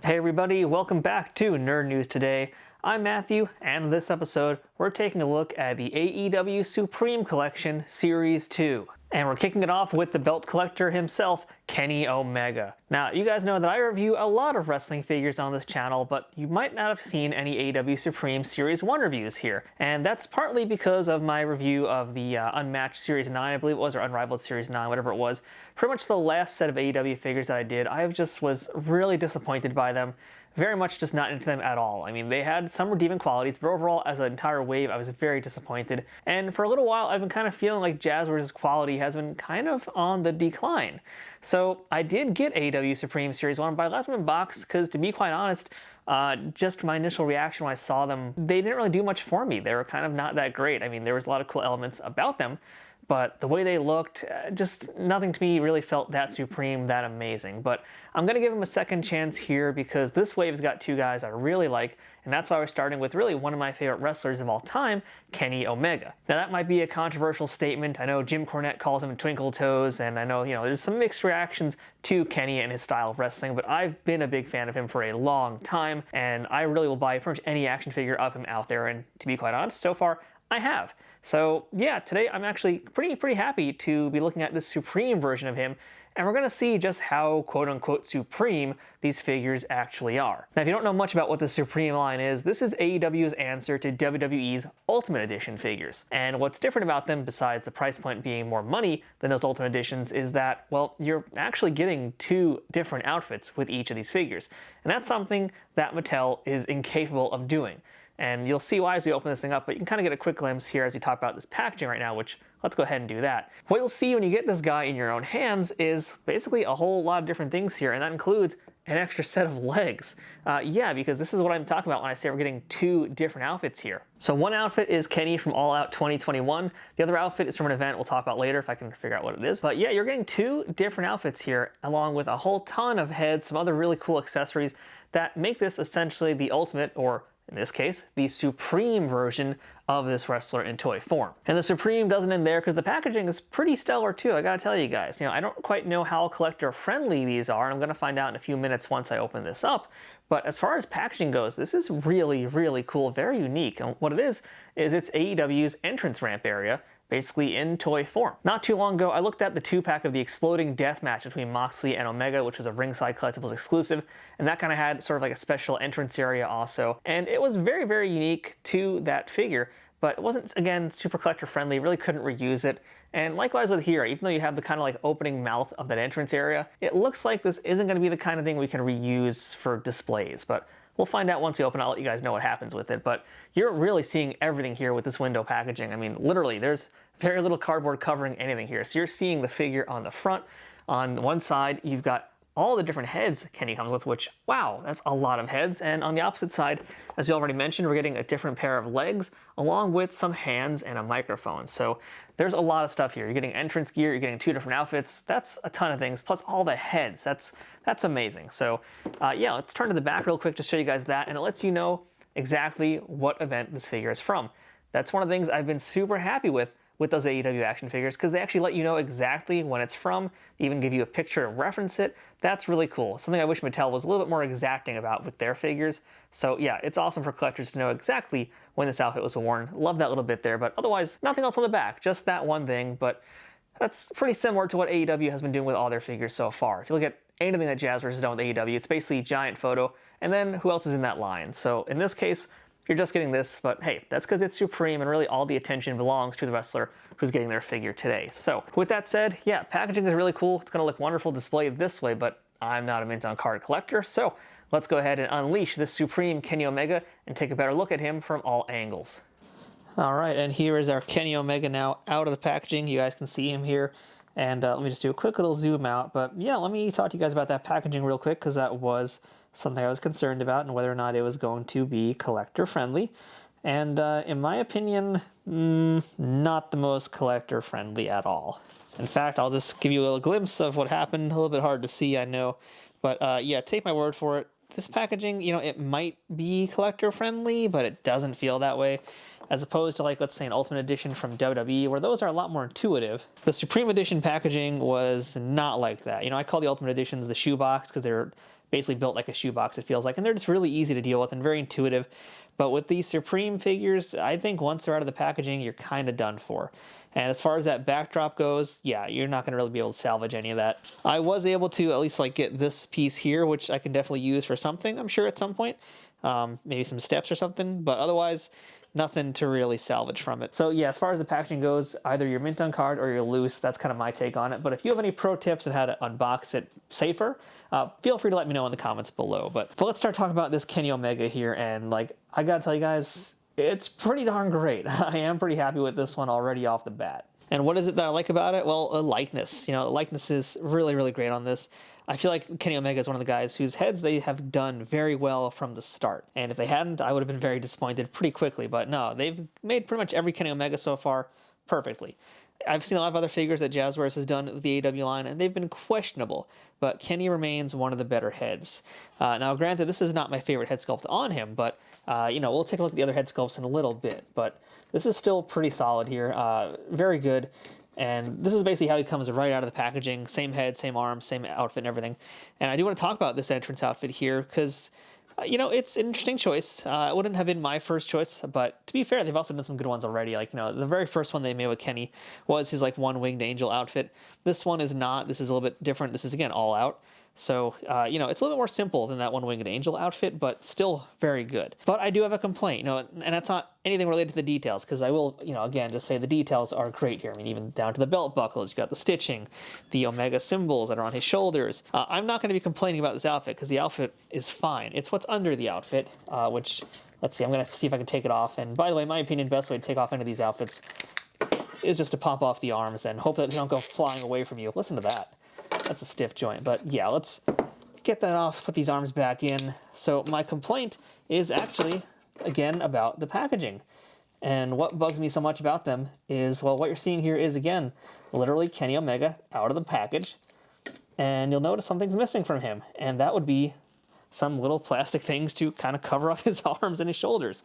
Hey everybody, welcome back to Nerd News Today. I'm Matthew, and in this episode, we're taking a look at the AEW Supreme Collection Series 2. And we're kicking it off with the belt collector himself, Kenny Omega. Now, you guys know that I review a lot of wrestling figures on this channel, but you might not have seen any AEW Supreme Series 1 reviews here. And that's partly because of my review of the Unmatched Series 9, I believe it was, or Unrivaled Series 9, whatever it was. Pretty much the last set of AEW figures that I did, I just was really disappointed by them. Very much just not into them at all. I mean, they had some redeeming qualities, but overall, as an entire wave, I was very disappointed. And for a little while, I've been kind of feeling like Jazzwares' quality has been kind of on the decline. So I did get AEW Supreme Series 1, but I left them in box because, to be quite honest, just my initial reaction when I saw them, they didn't really do much for me. They were kind of not that great. I mean, there was a lot of cool elements about them, but the way they looked, just nothing to me really felt that supreme, that amazing. But I'm going to give them a second chance here because this wave's got two guys I really like, and that's why we're starting with really one of my favorite wrestlers of all time, Kenny Omega. Now that might be a controversial statement. I know Jim Cornette calls him Twinkle Toes, and I know, there's some mixed reactions to Kenny and his style of wrestling, but I've been a big fan of him for a long time, and I really will buy pretty much any action figure of him out there, and to be quite honest, so far, I have. So yeah, today I'm actually pretty happy to be looking at this Supreme version of him, and we're going to see just how quote-unquote supreme these figures actually are. Now if you don't know much about what the Supreme line is, this is AEW's answer to WWE's Ultimate Edition figures. And what's different about them, besides the price point being more money than those Ultimate Editions, is that, well, you're actually getting two different outfits with each of these figures. And that's something that Mattel is incapable of doing. And you'll see why as we open this thing up, but you can kind of get a quick glimpse here as we talk about this packaging right now, which let's go ahead and do that. What you'll see when you get this guy in your own hands is basically a whole lot of different things here, and that includes an extra set of legs. Yeah, because this is what I'm talking about when I say we're getting two different outfits here. So one outfit is Kenny from All Out 2021. The other outfit is from an event we'll talk about later if I can figure out what it is. But yeah, you're getting two different outfits here, along with a whole ton of heads, some other really cool accessories that make this essentially the ultimate, or in this case, the Supreme version of this wrestler in toy form. And the Supreme doesn't end there because the packaging is pretty stellar too, I gotta tell you guys. I don't quite know how collector friendly these are, and I'm gonna find out in a few minutes once I open this up. But as far as packaging goes, this is really, really cool, very unique. And what it is it's AEW's entrance ramp area, basically in toy form. Not too long ago, I looked at the 2-pack of the Exploding Death Match between Moxley and Omega, which was a Ringside Collectibles exclusive, and that kind of had sort of like a special entrance area also. And it was very, very unique to that figure, but it wasn't, again, super collector friendly, really couldn't reuse it. And likewise with here, even though you have the kind of like opening mouth of that entrance area, it looks like this isn't going to be the kind of thing we can reuse for displays, but we'll find out once we open. I'll let you guys know what happens with it, but you're really seeing everything here with this window packaging. I mean, literally, there's very little cardboard covering anything here. So you're seeing the figure on the front. On one side, you've got all the different heads Kenny comes with, which, wow, that's a lot of heads. And on the opposite side, as we already mentioned, we're getting a different pair of legs, along with some hands and a microphone. So there's a lot of stuff here. You're getting entrance gear, you're getting two different outfits. That's a ton of things, plus all the heads. That's amazing. So yeah, let's turn to the back real quick to show you guys that, and it lets you know exactly what event this figure is from. That's one of the things I've been super happy with those AEW action figures, because they actually let you know exactly when it's from, even give you a picture to reference it. That's really cool. Something I wish Mattel was a little bit more exacting about with their figures. So yeah, it's awesome for collectors to know exactly when this outfit was worn. Love that little bit there, but otherwise, nothing else on the back, just that one thing. But that's pretty similar to what AEW has been doing with all their figures so far. If you look at anything that Jazzwares has done with AEW, it's basically a giant photo, and then who else is in that line? So in this case, you're just getting this, but hey, that's because it's Supreme and really all the attention belongs to the wrestler who's getting their figure today. So with that said, yeah, packaging is really cool. It's going to look wonderful displayed this way, but I'm not a mint on card collector, so let's go ahead and unleash this Supreme Kenny Omega and take a better look at him from all angles. All right, and here is our Kenny Omega now out of the packaging. You guys can see him here. And let me just do a quick little zoom out. But yeah, let me talk to you guys about that packaging real quick, because that was something I was concerned about and whether or not it was going to be collector friendly. And in my opinion, not the most collector friendly at all. In fact, I'll just give you a little glimpse of what happened. A little bit hard to see, I know. But yeah, take my word for it. This packaging, it might be collector friendly, but it doesn't feel that way. As opposed to, like, let's say an Ultimate Edition from WWE, where those are a lot more intuitive. The Supreme Edition packaging was not like that. I call the Ultimate Editions the shoebox because they're basically built like a shoebox, it feels like, and they're just really easy to deal with and very intuitive. But with these Supreme figures, I think once they're out of the packaging, you're kind of done for. And as far as that backdrop goes, yeah, you're not going to really be able to salvage any of that. I was able to at least like get this piece here, which I can definitely use for something, I'm sure, at some point. Maybe some steps or something, but otherwise, nothing to really salvage from it. So yeah, as far as the packaging goes, either you're mint on card or you're loose. That's kind of my take on it. But if you have any pro tips on how to unbox it safer, feel free to let me know in the comments below. But let's start talking about this Kenny Omega here. And like, I gotta tell you guys, it's pretty darn great. I am pretty happy with this one already off the bat. And what is it that I like about it? Well, a likeness. You know, the likeness is really, really great on this. I feel like Kenny Omega is one of the guys whose heads they have done very well from the start. And if they hadn't, I would have been very disappointed pretty quickly. But no, they've made pretty much every Kenny Omega so far perfectly. I've seen a lot of other figures that Jazzwares has done with the AEW line, and they've been questionable. But Kenny remains one of the better heads. Now, granted, this is not my favorite head sculpt on him, but, you know, we'll take a look at the other head sculpts in a little bit. But this is still pretty solid here. Very good. And this is basically how he comes right out of the packaging. Same head, same arms, same outfit and everything. And I do want to talk about this entrance outfit here because, you know, it's an interesting choice. It wouldn't have been my first choice, but to be fair, they've also done some good ones already. Like, you know, the very first one they made with Kenny was his, like, one-winged angel outfit. This one is not. This is a little bit different. This is, again, all out. So, you know, it's a little bit more simple than that one-winged angel outfit, but still very good. But I do have a complaint, you know, and that's not anything related to the details, because I will, you know, again, just say the details are great here. I mean, even down to the belt buckles, you got the stitching, the Omega symbols that are on his shoulders. I'm not going to be complaining about this outfit, because the outfit is fine. It's what's under the outfit, which, let's see, I'm going to see if I can take it off. And by the way, in my opinion, the best way to take off any of these outfits is just to pop off the arms and hope that they don't go flying away from you. Listen to that. That's a stiff joint, but yeah, let's get that off, put these arms back in. So my complaint is actually, again, about the packaging. And what bugs me so much about them is, well, what you're seeing here is, again, literally Kenny Omega out of the package. And you'll notice something's missing from him, and that would be some little plastic things to kind of cover up his arms and his shoulders.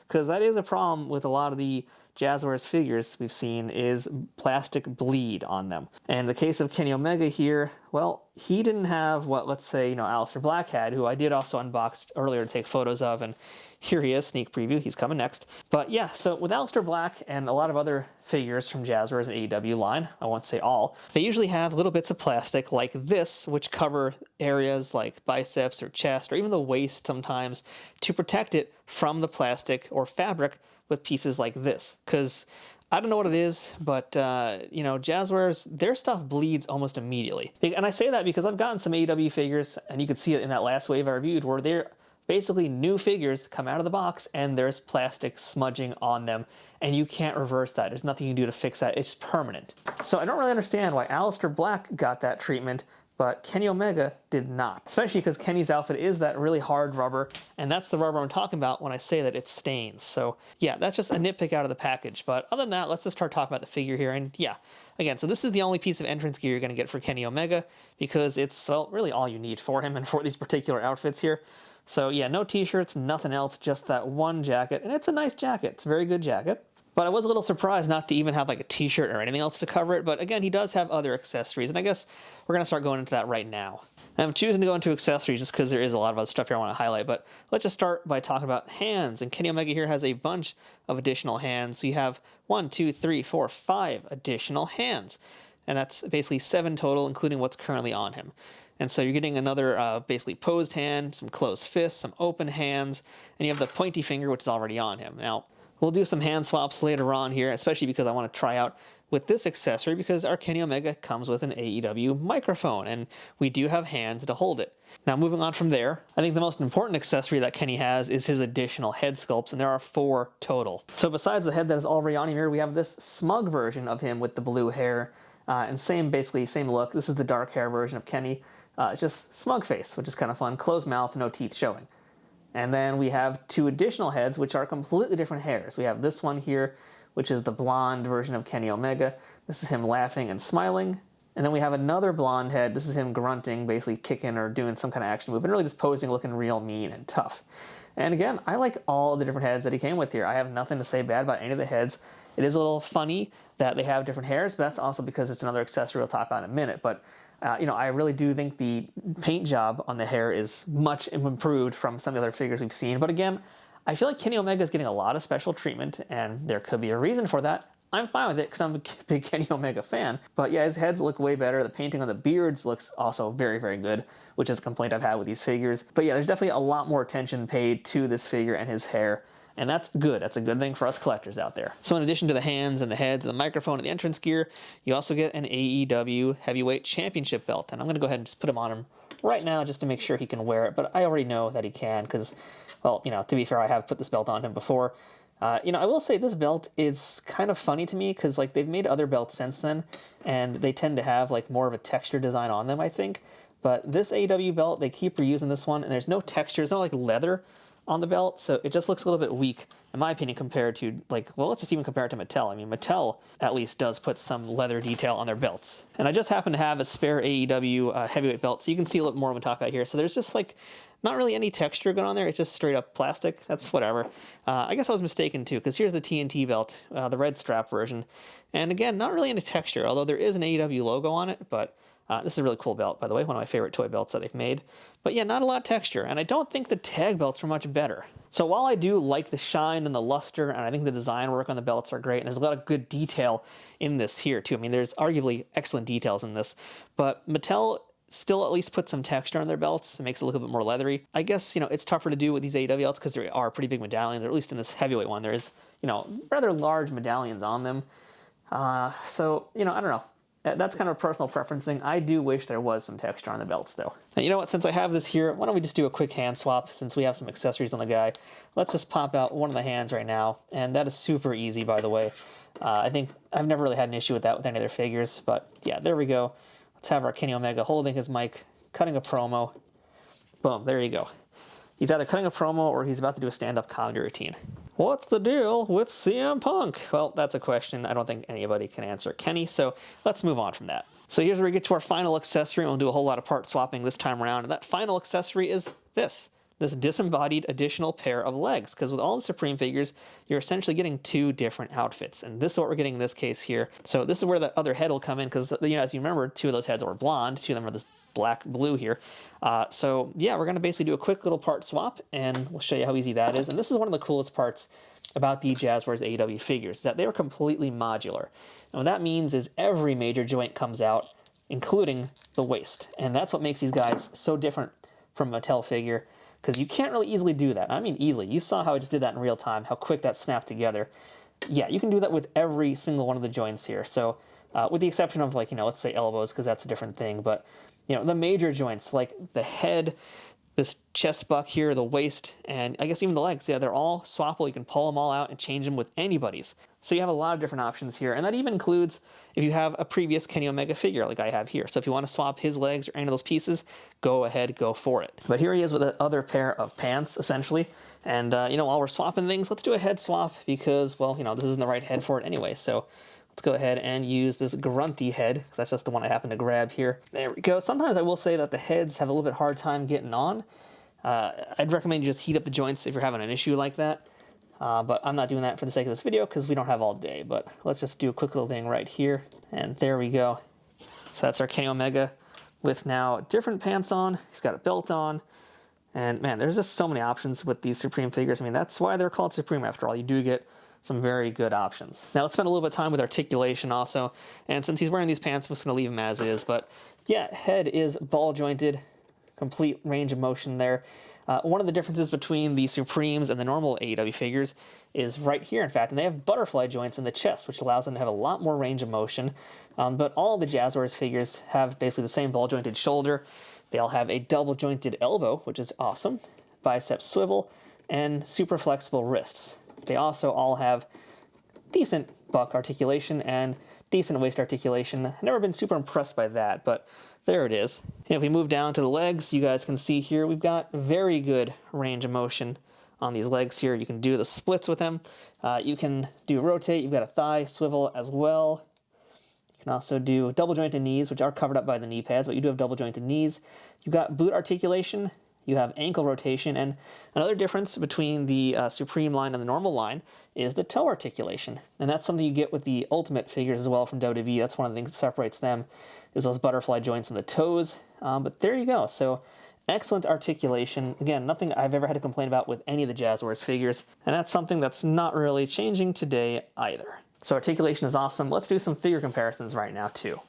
Because that is a problem with a lot of the Jazzwares figures we've seen, is plastic bleed on them. And in the case of Kenny Omega here, well, he didn't have what, let's say, you know, Aleister Black had, who I did also unbox earlier to take photos of, and here he is, sneak preview, he's coming next. But yeah, so with Aleister Black and a lot of other figures from Jazzwares and AEW line, I won't say all, they usually have little bits of plastic like this, which cover areas like biceps or chest, or even the waist sometimes, to protect it from the plastic or fabric with pieces like this. Because I don't know what it is, but, you know, Jazzwares, their stuff bleeds almost immediately. And I say that because I've gotten some AEW figures, and you could see it in that last wave I reviewed, where they're basically new figures come out of the box, and there's plastic smudging on them, and you can't reverse that. There's nothing you can do to fix that. It's permanent. So I don't really understand why Aleister Black got that treatment, but Kenny Omega did not. Especially because Kenny's outfit is that really hard rubber, and that's the rubber I'm talking about when I say that it stains. So yeah, that's just a nitpick out of the package. But other than that, let's just start talking about the figure here. And yeah, again, so this is the only piece of entrance gear you're going to get for Kenny Omega, because it's, well, really all you need for him and for these particular outfits here. So yeah, no t-shirts, nothing else, just that one jacket. And it's a nice jacket. It's a very good jacket. But I was a little surprised not to even have like a t-shirt or anything else to cover it. But again, he does have other accessories, and I guess we're going to start going into that right now. I'm choosing to go into accessories just because there is a lot of other stuff here I want to highlight. But let's just start by talking about hands. And Kenny Omega here has a bunch of additional hands. So you have 1, 2, 3, 4, 5 additional hands. And that's basically 7 total, including what's currently on him. And so you're getting another basically posed hand, some closed fists, some open hands, and you have the pointy finger, which is already on him. Now, we'll do some hand swaps later on here, especially because I want to try out with this accessory, because our Kenny Omega comes with an AEW microphone, and we do have hands to hold it. Now, moving on from there, I think the most important accessory that Kenny has is his additional head sculpts, and there are 4 total. So besides the head that is already on him here, we have this smug version of him with the blue hair, and basically same look. This is the dark hair version of Kenny. It's just smug face, which is kind of fun. Closed mouth, no teeth showing. And then we have 2 additional heads, which are completely different hairs. We have this one here, which is the blonde version of Kenny Omega. This is him laughing and smiling. And then we have another blonde head. This is him grunting, basically kicking or doing some kind of action move, and really just posing, looking real mean and tough. And again, I like all the different heads that he came with here. I have nothing to say bad about any of the heads. It is a little funny that they have different hairs, but that's also because it's another accessory we'll talk about in a minute. But I really do think the paint job on the hair is much improved from some of the other figures we've seen. But again, I feel like Kenny Omega is getting a lot of special treatment, and there could be a reason for that. I'm fine with it because I'm a big Kenny Omega fan. But yeah, his heads look way better. The painting on the beards looks also very, very good, which is a complaint I've had with these figures. But yeah, there's definitely a lot more attention paid to this figure and his hair. And that's good. That's a good thing for us collectors out there. So in addition to the hands and the heads and the microphone and the entrance gear, you also get an AEW Heavyweight Championship belt. And I'm going to go ahead and just put him on him right now just to make sure he can wear it. But I already know that he can because, well, to be fair, I have put this belt on him before. I will say this belt is kind of funny to me because, like, they've made other belts since then, and they tend to have, like, more of a texture design on them, I think. But this AEW belt, they keep reusing this one, and there's no texture. There's no, like, leather on the belt, so it just looks a little bit weak, in my opinion, compared to, like, well, let's just even compare it to Mattel. I mean, Mattel at least does put some leather detail on their belts. And I just happen to have a spare AEW heavyweight belt, so you can see a little more on top out here. So there's just, like, not really any texture going on there. It's just straight up plastic. That's whatever. I guess I was mistaken, too, because here's the TNT belt, the red strap version. And again, not really any texture, although there is an AEW logo on it, but this is a really cool belt, by the way, one of my favorite toy belts that they've made. But yeah, not a lot of texture, and I don't think the tag belts are much better. So while I do like the shine and the luster, and I think the design work on the belts are great, and there's a lot of good detail in this here, too. I mean, there's arguably excellent details in this, but Mattel still at least put some texture on their belts. It makes it look a bit more leathery. I guess, it's tougher to do with these AEW belts because there are pretty big medallions, or at least in this heavyweight one, there is, rather large medallions on them. So, I don't know. That's kind of a personal preference thing. I do wish there was some texture on the belts, though. Now, you know what? Since I have this here, why don't we just do a quick hand swap since we have some accessories on the guy. Let's just pop out one of the hands right now, and that is super easy, by the way. I think I've never really had an issue with that with any of their figures, but yeah, there we go. Let's have our Kenny Omega holding his mic, cutting a promo. Boom, there you go. He's either cutting a promo or he's about to do a stand-up comedy routine. What's the deal with CM Punk? Well, that's a question I don't think anybody can answer, Kenny, so let's move on from that. So here's where we get to our final accessory, and we'll do a whole lot of part swapping this time around, and that final accessory is this disembodied additional pair of legs, because with all the Supreme figures, you're essentially getting two different outfits, and this is what we're getting in this case here. So this is where that other head will come in, because as you remember, two of those heads were blonde, two of them are this black-blue here. So yeah, we're going to basically do a quick little part swap, and we'll show you how easy that is. And this is one of the coolest parts about the Jazzwares AEW figures, that they are completely modular. And what that means is every major joint comes out, including the waist. And that's what makes these guys so different from a Mattel figure, because you can't really easily do that. I mean easily. You saw how I just did that in real time, how quick that snapped together. Yeah, you can do that with every single one of the joints here. So with the exception of, like, let's say elbows, because that's a different thing, but the major joints, like the head, this chest buck here, the waist, and I guess even the legs, yeah, they're all swappable. You can pull them all out and change them with anybody's. So you have a lot of different options here, and that even includes if you have a previous Kenny Omega figure like I have here. So if you want to swap his legs or any of those pieces, go ahead, go for it. But here he is with another pair of pants, essentially. And, while we're swapping things, let's do a head swap because, well, this isn't the right head for it anyway. So let's go ahead and use this grunty head, because that's just the one I happen to grab here. There we go. Sometimes I will say that the heads have a little bit hard time getting on. I'd recommend you just heat up the joints if you're having an issue like that. But I'm not doing that for the sake of this video because we don't have all day. But let's just do a quick little thing right here. And there we go. So that's our Kenny Omega with now different pants on. He's got a belt on. And man, there's just so many options with these Supreme figures. I mean, that's why they're called Supreme after all. You do get some very good options. Now let's spend a little bit of time with Articulation also. And since he's wearing these pants, I'm just going to leave him as is. But yeah, head is ball jointed, complete range of motion there. One of the differences between the Supremes and the normal AEW figures is right here, in fact, and they have butterfly joints in the chest, which allows them to have a lot more range of motion. But all the Jazzwares figures have basically the same ball jointed shoulder. They all have a double jointed elbow, which is awesome, bicep swivel, and super flexible wrists. They also all have decent buck articulation and decent waist articulation. I've never been super impressed by that, but there it is. And if we move down to the legs, you guys can see here we've got very good range of motion on these legs here. You can do the splits with them. You can do rotate. You've got a thigh swivel as well. You can also do double jointed knees, which are covered up by the knee pads, but you do have double jointed knees. You've got boot articulation. you have ankle rotation, and another difference between the Supreme line and the normal line is the toe articulation. And that's something you get with the Ultimate figures as well from WWE. That's one of the things that separates them, is those butterfly joints in the toes. But there you go. So excellent articulation. Again, nothing I've ever had to complain about with any of the Jazzwares figures, and that's something that's not really changing today either. So articulation is awesome. Let's do some figure comparisons right now too.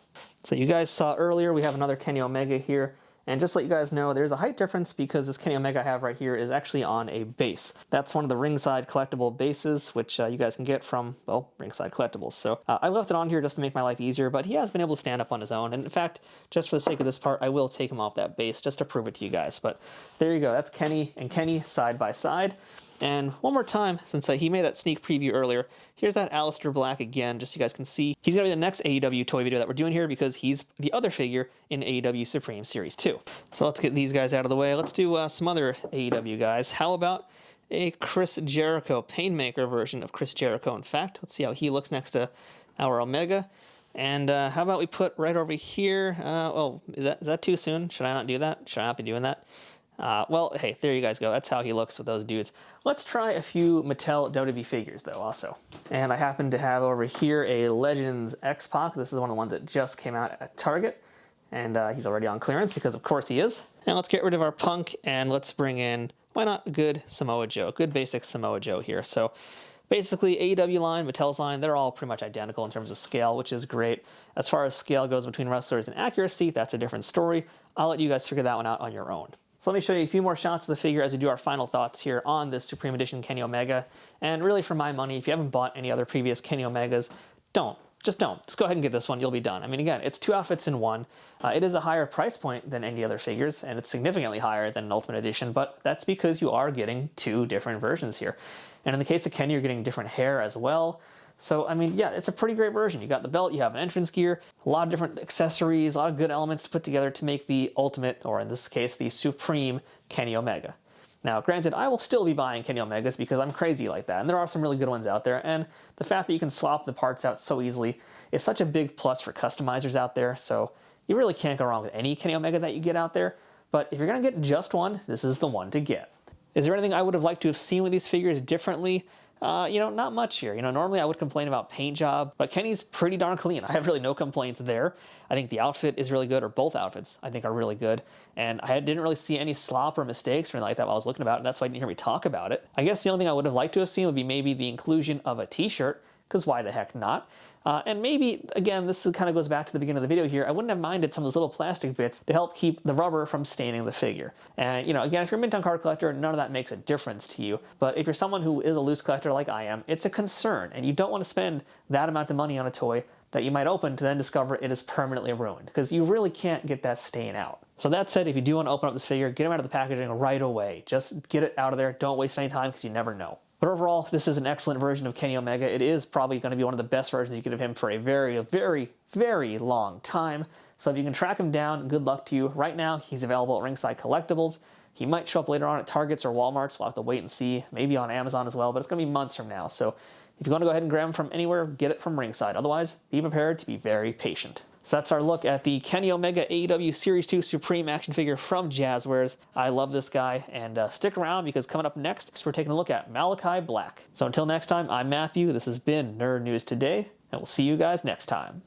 So you guys saw earlier, we have another Kenny Omega here. And just to let you guys know, there's a height difference because this Kenny Omega I have right here is actually on a base. That's one of the ringside collectible bases, which you guys can get from, well, ringside collectibles. So I left it on here just to make my life easier, but he has been able to stand up on his own. And in fact, just for the sake of this part, I will take him off that base just to prove it to you guys. But there you go. That's Kenny and Kenny side by side. And one more time, since he made that sneak preview earlier, here's that Aleister Black again, just so you guys can see. He's going to be the next AEW toy video that we're doing here because he's the other figure in AEW Supreme Series 2. So let's get these guys out of the way. Let's do some other AEW guys. How about a Chris Jericho, Painmaker version of Chris Jericho, in fact. Let's see how he looks next to our Omega. And how about we put right over here, oh, is that too soon? Should I not do that? Should I not be doing that? Well, hey, there you guys go. That's how he looks with those dudes. Let's try a few Mattel WWE figures, though, also. And I happen to have over here a Legends X-Pac. This is one of the ones that just came out at Target. And he's already on clearance, because of course he is. And let's get rid of our Punk, and let's bring in, why not, good Samoa Joe. Good basic Samoa Joe here. So basically, AEW line, Mattel's line, they're all pretty much identical in terms of scale, which is great. As far as scale goes between wrestlers and accuracy, that's a different story. I'll let you guys figure that one out on your own. So let me show you a few more shots of the figure as we do our final thoughts here on this Supreme Edition Kenny Omega. And really, for my money, if you haven't bought any other previous Kenny Omegas, don't. Just don't. Just go ahead and get this one. You'll be done. I mean, again, it's 2 outfits in one. It is a higher price point than any other figures, and it's significantly higher than an Ultimate Edition, but that's because you are getting 2 different versions here. And in the case of Kenny, you're getting different hair as well. So, I mean, yeah, it's a pretty great version. You got the belt, you have an entrance gear, a lot of different accessories, a lot of good elements to put together to make the Ultimate, or in this case, the Supreme Kenny Omega. Now, granted, I will still be buying Kenny Omegas because I'm crazy like that, and there are some really good ones out there, and the fact that you can swap the parts out so easily is such a big plus for customizers out there, so you really can't go wrong with any Kenny Omega that you get out there, but if you're going to get just one, this is the one to get. Is there anything I would have liked to have seen with these figures differently? Not much here. Normally I would complain about paint job, but Kenny's pretty darn clean. I have really no complaints there. I think the outfit is really good, or both outfits I think are really good. And I didn't really see any slop or mistakes or anything like that while I was looking about it, and that's why you didn't hear me talk about it. I guess the only thing I would have liked to have seen would be maybe the inclusion of a t-shirt, because why the heck not? And maybe, again, this kind of goes back to the beginning of the video here, I wouldn't have minded some of those little plastic bits to help keep the rubber from staining the figure. And, again, if you're a Mint-On card collector, none of that makes a difference to you. But if you're someone who is a loose collector like I am, it's a concern, and you don't want to spend that amount of money on a toy that you might open to then discover it is permanently ruined, because you really can't get that stain out. So that said, if you do want to open up this figure, get them out of the packaging right away. Just get it out of there. Don't waste any time, because you never know. But overall, this is an excellent version of Kenny Omega. It is probably going to be one of the best versions you get of him for a very, very, very long time. So if you can track him down, good luck to you. Right now, he's available at Ringside Collectibles. He might show up later on at Targets or Walmarts. We'll have to wait and see. Maybe on Amazon as well, but it's going to be months from now. So if you want to go ahead and grab him from anywhere, get it from Ringside. Otherwise, be prepared to be very patient. So that's our look at the Kenny Omega AEW Series 2 Supreme action figure from Jazzwares. I love this guy, and stick around because coming up next, we're taking a look at Malachi Black. So until next time, I'm Matthew. This has been Nerd News Today, and we'll see you guys next time.